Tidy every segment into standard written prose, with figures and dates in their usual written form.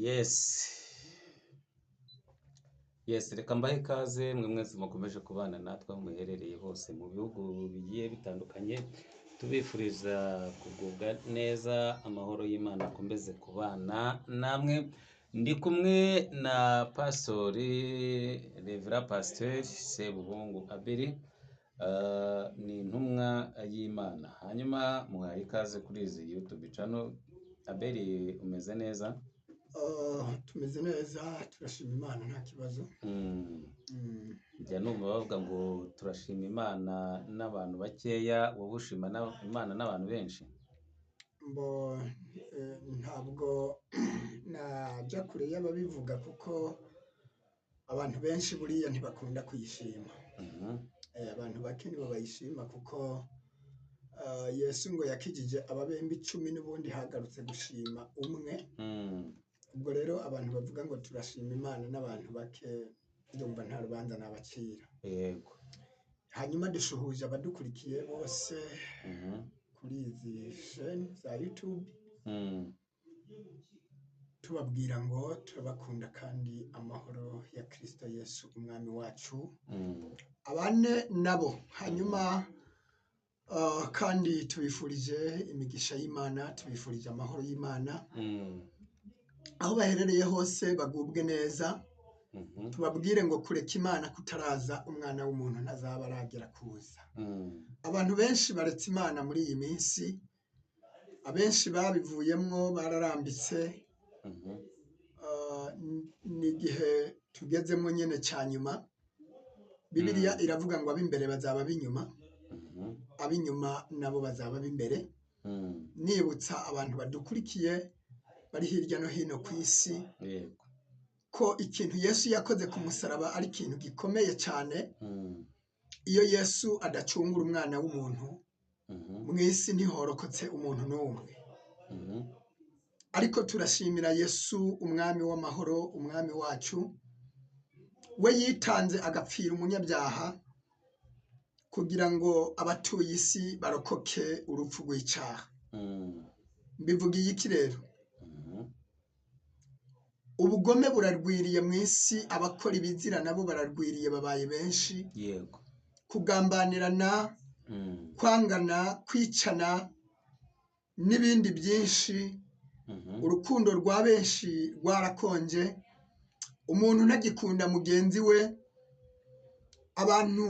Yes. Yes, reka mbahe ikaze mwe mwese mukomeje kubana natwe aho muherereye hose mu bihugu bigiye bitandukanye, tubifuriza kugubwa neza, amahoro y'Imana akomeze kubana namwe. Ndi kumwe na Pastori Revera Pasiteri Sebuhungu Abeli, ni intumwa y'Imana. Hanyuma muhaye ikaze kuri izi YouTube channel. Abeli, umeze neza? Tumeze neza, turashima Imana nta kibazo. Njya numva bavuga ngo turashima Imana n'abantu bakeya, wowe ushima Imana n'abantu benshi? Ntabwo najya kure y'ababivuga kuko abantu benshi buriya ntibakunda kuyishima. Abantu bake nibo bayishima kuko Yesu ngo yakijije ababembe 10 n'ubundi hagarutse gushima umwe. Ubwo rero abantu bavuga ngo turashima Imana n'abantu bake, ndumva nta rubanza nabacira. Yego. Hanyuma dushuhuje abadukurikiye bose kuri izi chaîne za YouTube, tubabwira ngo turabakunda kandi amahoro ya Kristo Yesu umwami wacu abane nabo. Hanyuma kandi tubifurije imigisha y'Imana, tubifurije amahoro y'Imana aho baherereye hose, bagubwe neza. Tubabwire ngo kureka Imana kutaraza umwana w'umuntu ntazaba aragera kuza. Abantu benshi baretse Imana muri iyi minsi, abenshi babivuyemwo bararambitse. Ni igihe tugezemo nyine cya nyuma. Bibiliya iravuga ngo ab'imbere bazaba ab'inyuma, ab'inyuma nabo bazaba ab'imbere. Nibutsa abantu badukurikiye bari hirya no hino ku isi ko ikintu Yesu yakoze ku musaraba ari ikintu gikomeye cyane. Iyo Yesu adacungura umwana w'umuntu, mu isi ntihorokotse umuntu n'umwe. Ariko turashimira Yesu umwami w'amahoro, umwami wacu, we yitanze agapfira umunyabyaha kugira ngo abatuye isi barokoke urupfu rw'icyaha. Mbivugiye iki rero? Ubugome burarwiriye mu isi, abakora ibizira nabo bararwiriye, babaye benshi. Yego. Kugambanirana, kwangana, kwicana n'ibindi byinshi. Urukundo rwa benshi rwarakonje, umuntu ntagikunda mugenzi we. Abantu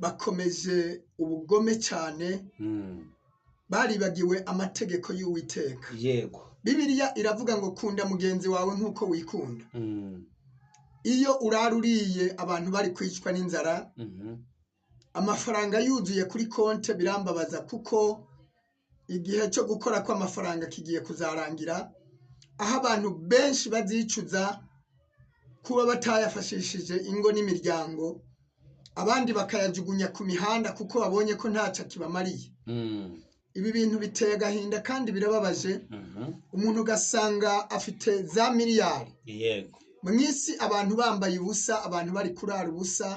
bakomeje ubugome cyane, baribagiwe amategeko y'Uwiteka. Yego. Bibiliya iravuga ngo kunda mugenzi wawe nk'uko wikunda. Iyo uraruriye abantu bari kwicwa n'inzara, amafaranga yuzuye kuri konte, birambabaza kuko igihe cyo gukora kw'amafaranga kigiye kuzarangira, aho abantu benshi bazicuza kuba batayafashishije ingo n'imiryango, abandi bakayajugunya ku mihanda kuko babonye ko ntacyo kibamariye. Ibi bintu biteye agahinda kandi birababaje. Umuntu ugasanga afite za miliyari. Yego. Mu isi abantu bambaye ubusa, abantu bari kurara ubusa,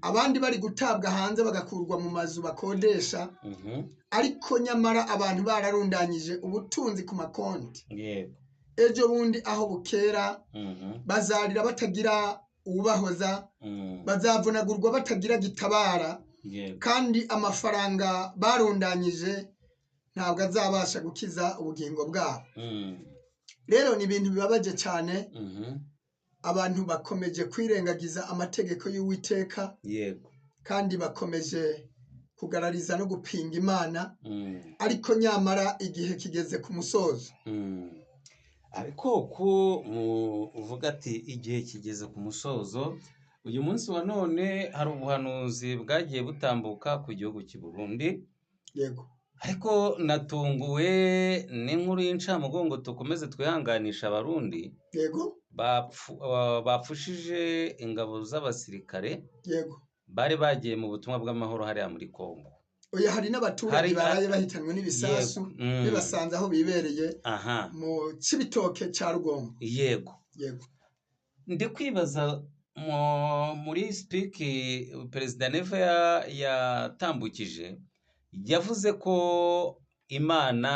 abandi bari gutabwa hanze bagakurwa mu mazu bakodesha. Ariko nyamara abantu bararundanyije ubutunzi ku makonti. Yego. Ejo bundi aho bukera bazarira batagira ubahoza, bazavunagurwa batagira gitabara. Kandi amafaranga barundanyije ntabwo azabasha gukiza ubugingo bwabo. Rero ni ibintu bibabaje cyane. Abantu bakomeje kwirengagiza amategeko y'Uwiteka. Yego. Kandi bakomeje kugarariza no gupinga Imana. Ariko nyamara igihe kigeze ku musozo. Ariko uvuga ati igihe kigeze ku musozo, uyu munsi wa none hari ubuhanuzi bwagiye butambuka ku gihugu cy'u Burundi. Yego. Ariko natunguwe n'inkuru y'incamugongo, tukomeze twihanganisha abarundi. Yego. Bapfushije ingabo z'abasirikare. Yego. Bari bagiye mu butumwa bw'amahoro hariya muri Kongo. Oya, hari n'abaturage baraye bahitanwe n'ibisasu bibasanze aho bibereye mu Cibitoke cya Rugombo. Yego. Yego. Ndi kwibaza muri speak Perezida Neva yatambukije, yavuze ko Imana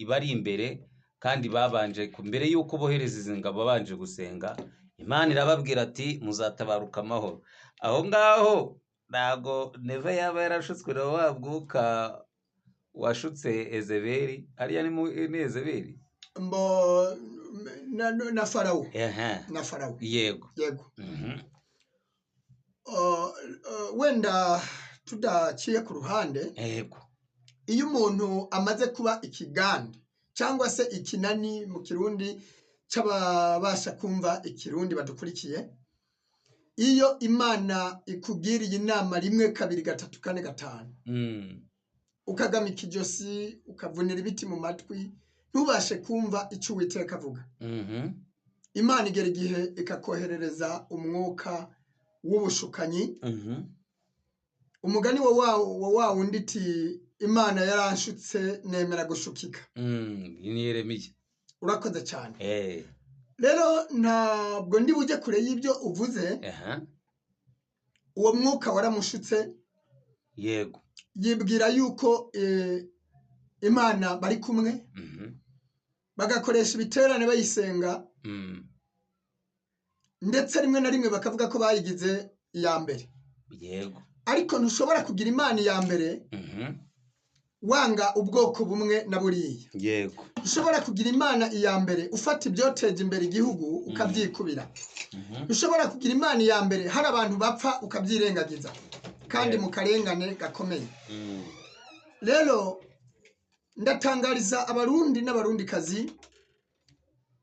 ibari imbere kandi babanje mbere y'uko bohereza izi ngabo babanje gusenga, Imana irababwira ati muzatabaruka amahoro. Aho ngaho ntago Neva yaba yarashutswe na wa mwuka washutse Ezebeli, ariya ni Ezebeli mbo na Farawo ehe na Farawo yego yego. Mhm. Wenda tudaciye ku ruhande, Yego iyo umuntu amaze kuba ikigande cyangwa se ikinani mu kirundi c'ababasha kumva ikirundi badukurikiye, iyo Imana ikugiriye inama rimwe kabiri gatatu kane gatanu, ukagamika ijosi ukavunira ibiti mu matwi ntubashe kumva icyo Uwiteka avuga, Imana igera igihe ikakoherereza umwuka w'ubushukanyi. Umugani wa wundi iti Imana yaranshutse nemera gushukika. ni Yeremiya. Urakoze cyane. Rero ntabwo ndi bujye kure y'ibyo uvuze. Uwo mwuka waramushutse, yego yibwira yuko Imana bari kumwe, bagakoresha ibiterane bayisenga, ndetse rimwe na rimwe bakavuga ko bayigize iya mbere. yego Ariko ntushobora kugira Imana iya mbere wanga ubwoko bumwe na buriya. yego Ushobora kugira Imana iya mbere ufata ibyoteje imbere igihugu ukabyikubira. Ushobora kugira Imana iya mbere hari abantu bapfa ukabyirengagiza kandi mu karengane gakomeye. Rero ndatangariza abarundi n'abarundikazi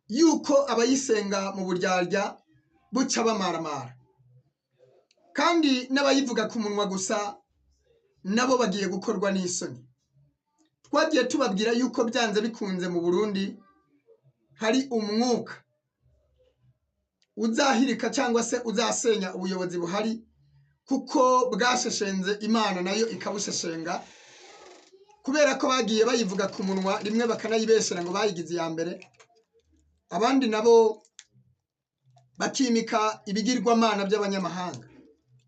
yuko abayisenga mu buryarya buca bamaramara, kandi n'abayivuga ku munwa gusa nabo bagiye gukorwa n'isoni. Twagiye tubabwira yuko byanze bikunze mu Burundi hari umwuka uzahirika cyangwa se uzasenya ubuyobozi buhari, kuko bwasheshenze Imana nayo ikabusheshenga, kubera ko bagiye bayivuga ku munwa rimwe bakanayibeshera ngo bayigize iya mbere, abandi nabo bakimika ibigirwamana by'abanyamahanga,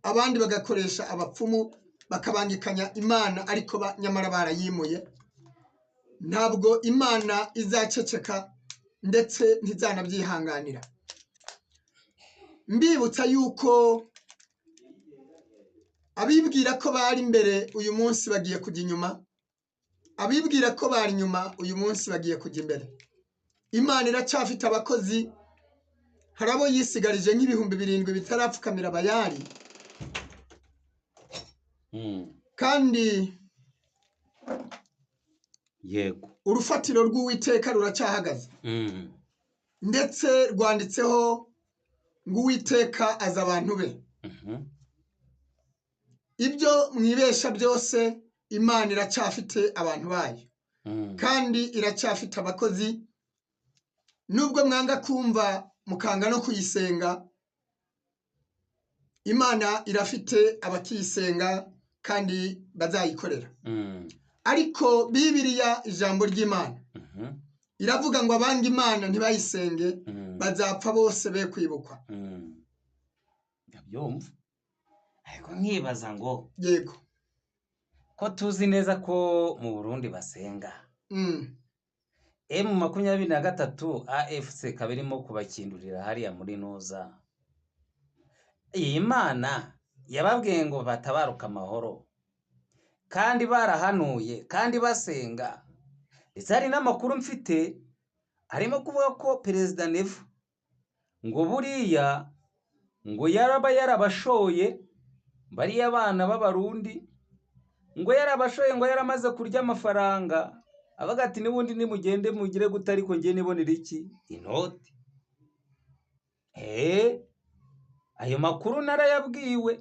abandi bagakoresha abapfumu bakabangikanya Imana, ariko nyamara barayimuye. Ntabwo Imana izaceceka ndetse ntizanabyihanganira. Mbibutsa yuko abibwira ko bari imbere uyu munsi bagiye kujya inyuma, abibwira ko bari inyuma uyu munsi bagiye kujya imbere. Imana iracyafite abakozi, hari abo yisigarije nk'ibihumbi 7 bitarapfukamira Bayali, kandi yego urufatiro rw'Uwiteka ruracyahagaze, ndetse rwanditseho ngo Uwiteka azi abantu be. Ibyo mwibesha byose Imana iracyafite abantu bayo, kandi iracyafite abakozi. Nubwo mwanga kumva mukanga no kuyisenga, Imana irafite abakiyisenga kandi bazayikorera. Ariko Bibiliya ijambo ry'Imana iravuga ngo abanga Imana ntibayisenge bazapfa bose be kwibukwa. ndabyumva, ariko nkibaza ngo Yego ko tuzi neza ko mu Burundi basenga, M23 AFC kabirimo kubakindurira hariya muri Noza, iyi Imana yababwiye ngo batabaruka amahoro, kandi barahanuye kandi basenga. Ndetse hari n'amakuru mfite arimo kuvuga ko Perezida Neva ngo buriya ngo yaraba yarabashoye bariya abana b'Abarundi, ngo yarabashoye, ngo yaramaze kurya amafaranga, avuga ati n'ubundi nimugende mugire gute, ariko ngiye nibonera iki inoti. Ayo makuru narayabwiwe.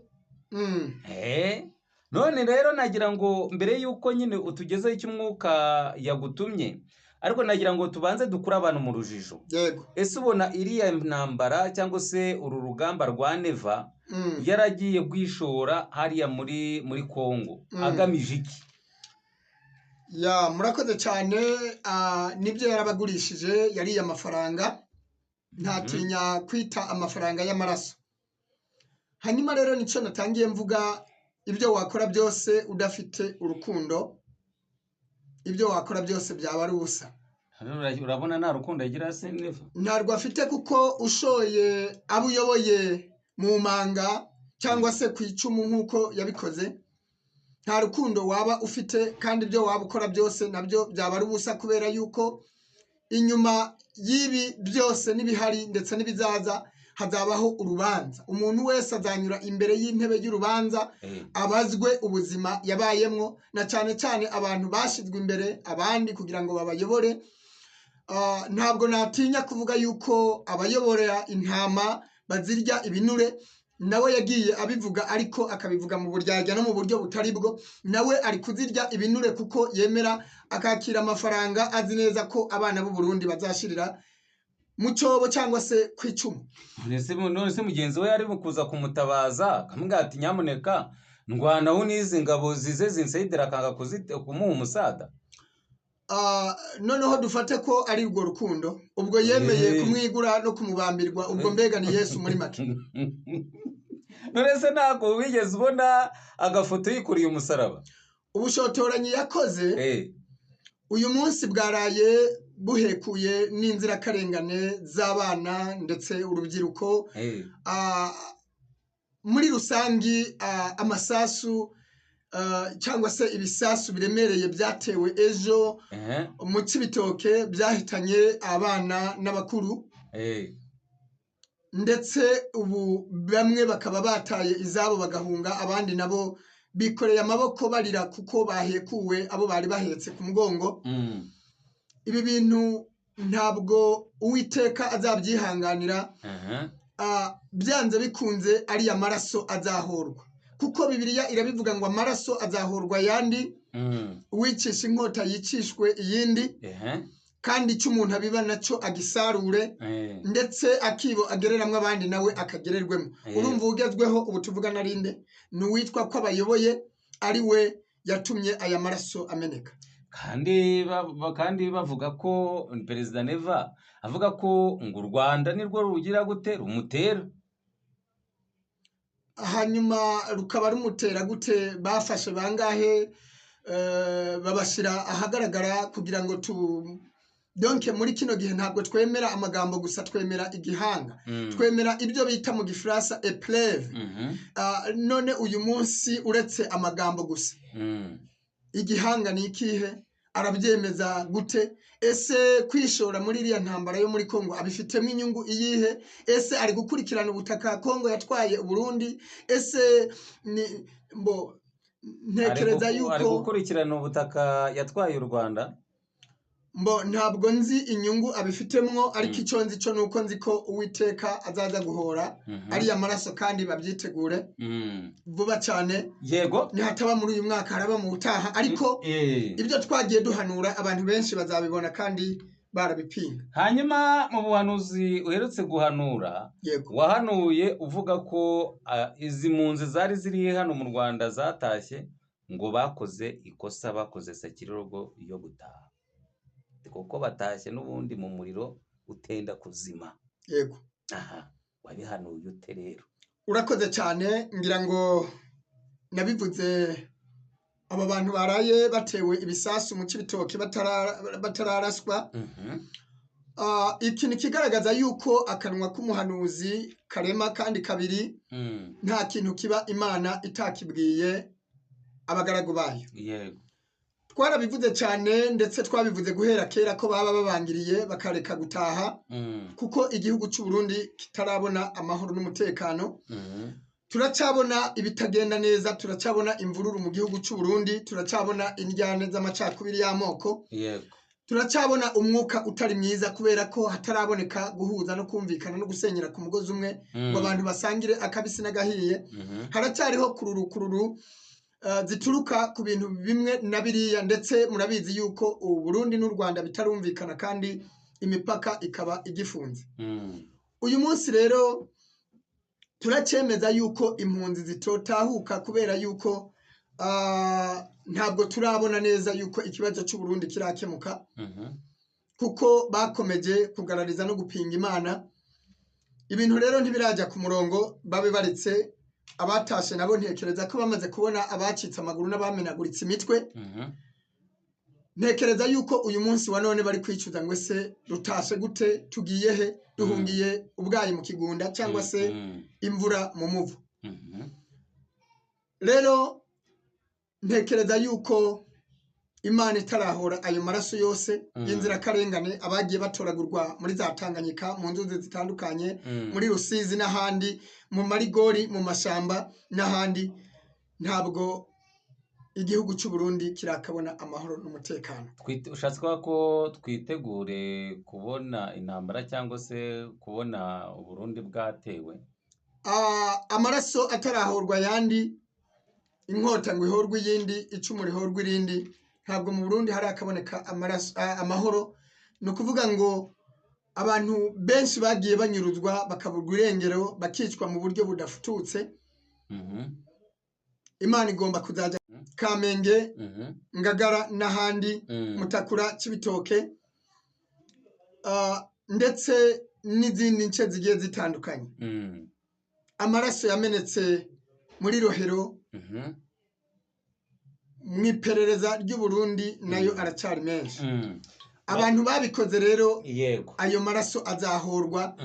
None rero nagira ngo mbere yuko nyine utugezeho icyo umwuka yagutumye, ariko nagira ngo tubanze dukure abantu mu rujijo. Yego. Ese ubona iriya ntambara cyangwa se uru rugamba rwa Neva yaragiye gwishora hariya muri Kongo agamije iki? Ya murakoze cyane. Nibyo yarabagurishije yariye amafaranga, ntatinya kwita amafaranga y'amaraso. Hanyuma rero nicyo natangiye mvuga, ibyo wakora byose udafite urukundo, ibyo wakora byose byaba ari ubusa. urabona nta rukundo agira se Neva? ntarwo afite kuko ushoye abo uyoboye mu manga cyangwa se ku icumu nk'uko yabikoze nta rukundo waba ufite kandi ibyo waba ukora byose nabyo byaba ari ubusa kubera yuko inyuma y'ibi byose n'ibihari ndetse n'ibizaza hazabaho urubanza umuntu wese azanyura imbere y'intebe y'urubanza abazwe ubuzima yabayemwo na cyane cyane abantu bashyizwe imbere abandi kugira ngo babayobore. Ntabwo natinya kuvuga yuko abayobora intama bazirya ibinure nawe yagiye abivuga ariko akabivuga mu buryarya no mu buryo butari bwo nawe ari kuzirya ibinure kuko yemera akakira amafaranga azi neza ko abana b'u Burundi bazashirira mu cyobo cyangwa se ku icumu. None se mugenzi we yari kuza kumutabaza akamubwira ati nyamuneka ndwanaho n'izi ngabo zize zinsayidira akanga kumuha umusada. Noneho dufate ko ari urwo rukundo ubwo yemeye kumwigura no kumubambirwa ubwo mbega ni Yesu muri make. None se ntabwo wigeze ubona agafoto yikuriye umusaraba? Ubushotoranyi yakoze uyu munsi bwaraye buhekuye n'inzirakarengane z'abana ndetse urubyiruko muri rusangi amasasu cyangwa se ibisasu biremereye byatewe ejo mu Cibitoke byahitanye abana n'abakuru ndetse ubu bamwe bakaba bataye izabo bagahunga abandi nabo bikoreye amaboko barira kuko bahekuwe abo bari bahetse ku mugongo. Ibi bintu ntabwo Uwiteka azabyihanganira byanze bikunze ari amaraso azahorwa kuko Bibiliya irabivuga ngo amaraso azahorwa yandi uwicisha inkota yicishwe iyindi kandi icyo umuntu abiba nacyo agisarure ndetse akibo agereramwe abandi nawe akagererwemo. Urumva ugezweho ubu tuvuga narinde ni uwitwa ko abayoboye ari we yatumye aya maraso ameneka. kandi bavuga ko Perezida Neva avuga ko ngo u Rwanda nirwo rugira gute rumutera hanyuma rukaba rumutera gute bafashe bangahe babashira ahagaragara kugira ngo donke muri kino gihe ntabwo twemera amagambo gusa twemera igihanga twemera ibyo bita mu Gifaransa épreuve. None uyu munsi uretse amagambo gusa igihanga ni ikihe arabyemeza gute? Ese kwishora muri iriya ntambara yo muri Kongo abifitemo inyungu iyihe? Ese ari gukurikirana ubutaka Kongo yatwaye Burundi? Ese ntekereza yuko ari gukurikirana ubutaka yatwaye u Rwanda? Ntabwo nzi inyungu abifitemo ariko icyo nzi cyo nuko nzi ko Uwiteka azaza guhora ariya maraso kandi babyitegure vuba cyane. Yego nihataba muri uyu mwaka haraba mu utaha ariko ibyo twagiye duhanura abantu benshi bazabibona kandi barabipinga. Hanyuma mu buhanuzi uherutse guhanura wahanuye uvuga ko izi mpunzi zari ziri hano mu Rwanda zatashye ngo bakoze ikosa bakoze sakirogo yo gutaha kuko batashye n'ubundi mu muriro utenda kuzima. Yego wabihanuye ute rero? Urakoze cyane ngira ngo nabivuze aba bantu baraye batewe ibisasu mu Cibitoke batararaswa. Ikintu kigaragaza yuko akanwa k'umuhanuzi karema kandi kabiri nta kintu kiba Imana itakibwiye abagaragu bayo. Yego twarabivuze cyane ndetse twabivuze guhera kera ko baba babangiriye bakareka gutaha kuko igihugu cy'u Burundi kitarabona amahoro n'umutekano. Turacabona ibitagenda neza, turacabona imvururu mu gihugu cy'u Burundi, turacabona indyane z'amacakubiri y'amoko, turacabona umwuka utari mwiza kubera ko hataraboneka guhuza no kumvikana no gusenyera ku mugozi umwe ngo abantu basangire akabisi n'agahiye. Haracyariho kururu zituruka ku bintu bimwe na biriya ndetse murabizi yuko u Burundi n'u Rwanda bitarumvikana kandi imipaka ikaba igifunze. Uyu munsi rero turacemeza yuko impunzi zitotahuka kubera yuko ntabwo turabona neza yuko ikibazo cy'u Burundi kirakemuka kuko bakomeje kugarariza no gupinga Imana. Ibintu rero ntibirajya ku murongo babe baretse abatashe nabo ntekereza ko bamaze kubona abacitse amaguru n'abamenaguritse imitwe ntekereza yuko uyu munsi wa none bari kwicuza ngo ese rutashe gute, tugiye he, duhungiye ubwayi mu kigunda cyangwa se imvura mu muvu. Rero ntekereza yuko Imana itarahora ayo maraso yose y'inzirakarengane abagiye batoragurwa muri za Tanganyika, mu nzuzi zitandukanye, muri Rusizi n'ahandi, mu marigori, mu mashamba n'ahandi, ntabwo igihugu cy'u Burundi kirakabona amahoro n'umutekano. Ushatse ko twitegure kubona intambara cyangwa se kubona Uburundi bwatewe? Amaraso atarahorwa yandi, inkota ngo ihorwe iyindi, icumu rihorwe irindi, ntabwo mu Burundi hari akaboneka amahoro. Ni ukuvuga ngo abantu benshi bagiye banyuruzwa, bakaburwa irengero, bakicwa mu buryo budafututse. Imana igomba kuzajya Kamenge, Ngagara n'ahandi, Mutakura, Cibitoke, ndetse n'izindi nce zigiye zitandukanye. Amaraso yamenetse muri Rohero, mu iperereza ry'u Burundi nayo aracari menshi. Abantu babikoze rero ayo maraso azahorwa,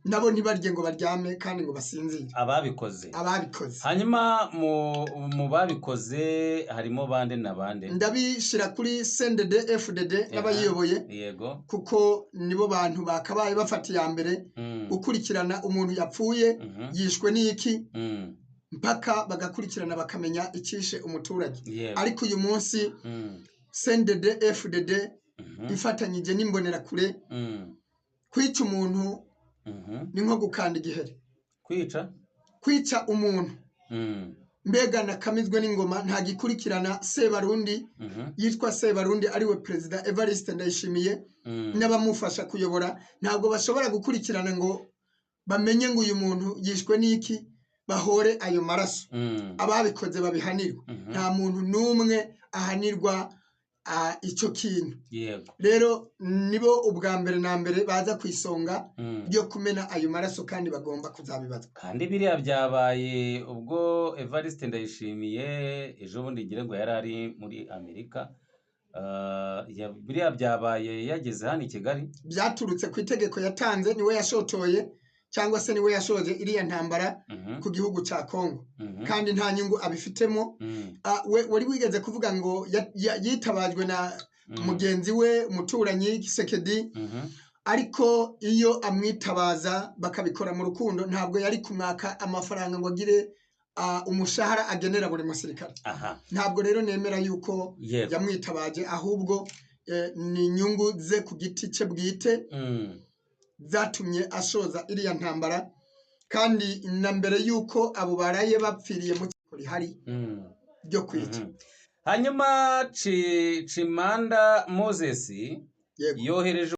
nabo ntibarye ngo baryame kandi ngo basinzire. Ababikoze hanyuma mu babikoze harimo bande na bande? Ndabishira kuri CNDD FDD n'abayiyoboye, kuko nibo bantu bakabaye bafata iya mbere gukurikirana umuntu yapfuye yishwe n'iki, mpaka bagakurikirana bakamenya icishe umuturage. Ariko uyu munsi CNDD FDD ifatanyije n'imbonerakure, kwica umuntu ni nko gukanda igiheri. Kwica umuntu mbega nakamizwe n'ingoma, nta gikurikirana Sebarundi, yitwa Sebarundi ariwe Perezida Evariste Ndayishimiye n'abamufasha kuyobora, ntabwo bashobora gukurikirana ngo bamenye ngo uyu muntu yishwe n'iki, bahore ayo maraso. Ababikoze babihanirwa, nta muntu n'umwe ahanirwa icyo kintu. Rero nibo ubwa mbere na mbere baza ku isonga ryo kumena ayo maraso, kandi bagomba kuzabibazwa. Kandi biriya byabaye ubwo Evariste Ndayishimiye ejo bundi ngira ngo yari ari muri Amerika. Biriya byabaye yageze hano i Kigali, byaturutse ku itegeko yatanze, niwe yashotoye cyangwa se niwe yashoje iriya ntambara ku gihugu cya Kongo, kandi nta nyungu abifitemo. Wari wigeze kuvuga ngo yitabajwe na mugenzi we umuturanyi Kisekedi, ariko iyo amwitabaza bakabikora mu rukundo, ntabwo yari kumwaka amafaranga ngo agire umushahara agenera buri musirikare. Ntabwo rero nemera yuko yamwitabaje, ahubwo ni inyungu ze ku giti cye bwite zatumye ashoza iriya ntambara, kandi na mbere yuko abo baraye bapfiriye mu kiko rihari ryo kwica. Hanyuma Chimanda Moses yohereje